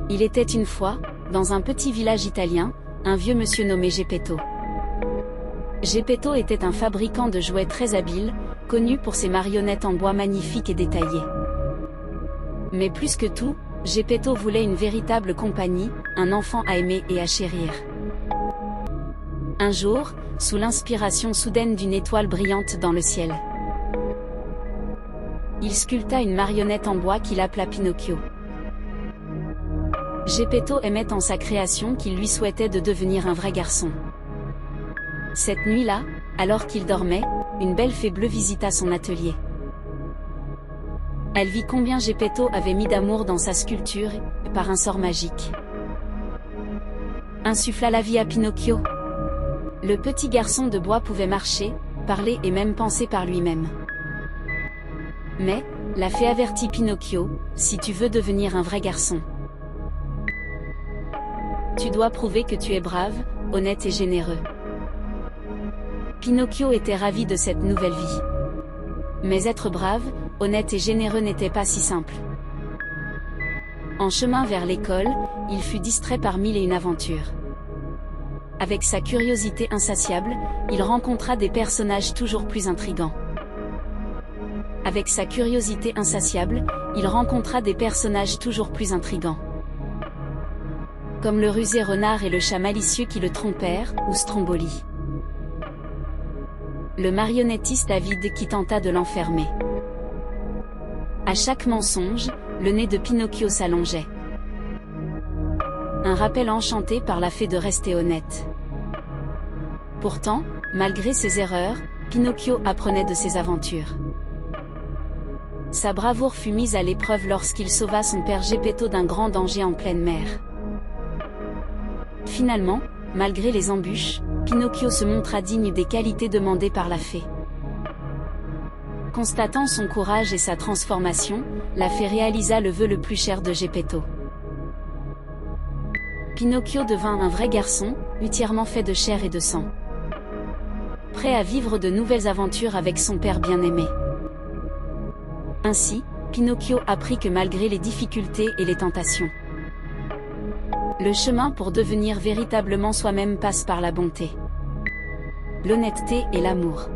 Il était une fois, dans un petit village italien, un vieux monsieur nommé Geppetto. Geppetto était un fabricant de jouets très habile, connu pour ses marionnettes en bois magnifiques et détaillées. Mais plus que tout, Geppetto voulait une véritable compagnie, un enfant à aimer et à chérir. Un jour, sous l'inspiration soudaine d'une étoile brillante dans le ciel, il sculpta une marionnette en bois qu'il appela Pinocchio. Geppetto aimait en sa création qu'il lui souhaitait de devenir un vrai garçon. Cette nuit-là, alors qu'il dormait, une belle fée bleue visita son atelier. Elle vit combien Geppetto avait mis d'amour dans sa sculpture, et par un sort magique, insuffla la vie à Pinocchio. Le petit garçon de bois pouvait marcher, parler et même penser par lui-même. Mais, la fée avertit Pinocchio, si tu veux devenir un vrai garçon, tu dois prouver que tu es brave, honnête et généreux. Pinocchio était ravi de cette nouvelle vie. Mais être brave, honnête et généreux n'était pas si simple. En chemin vers l'école, il fut distrait par mille et une aventures. Avec sa curiosité insatiable, il rencontra des personnages toujours plus intrigants. Avec sa curiosité insatiable, il rencontra des personnages toujours plus intrigants. Comme le rusé renard et le chat malicieux qui le trompèrent, ou Stromboli, le marionnettiste avide qui tenta de l'enfermer. À chaque mensonge, le nez de Pinocchio s'allongeait. Un rappel enchanté par la fée de rester honnête. Pourtant, malgré ses erreurs, Pinocchio apprenait de ses aventures. Sa bravoure fut mise à l'épreuve lorsqu'il sauva son père Geppetto d'un grand danger en pleine mer. Finalement, malgré les embûches, Pinocchio se montra digne des qualités demandées par la fée. Constatant son courage et sa transformation, la fée réalisa le vœu le plus cher de Geppetto. Pinocchio devint un vrai garçon, entièrement fait de chair et de sang, prêt à vivre de nouvelles aventures avec son père bien-aimé. Ainsi, Pinocchio apprit que malgré les difficultés et les tentations, le chemin pour devenir véritablement soi-même passe par la bonté, l'honnêteté et l'amour.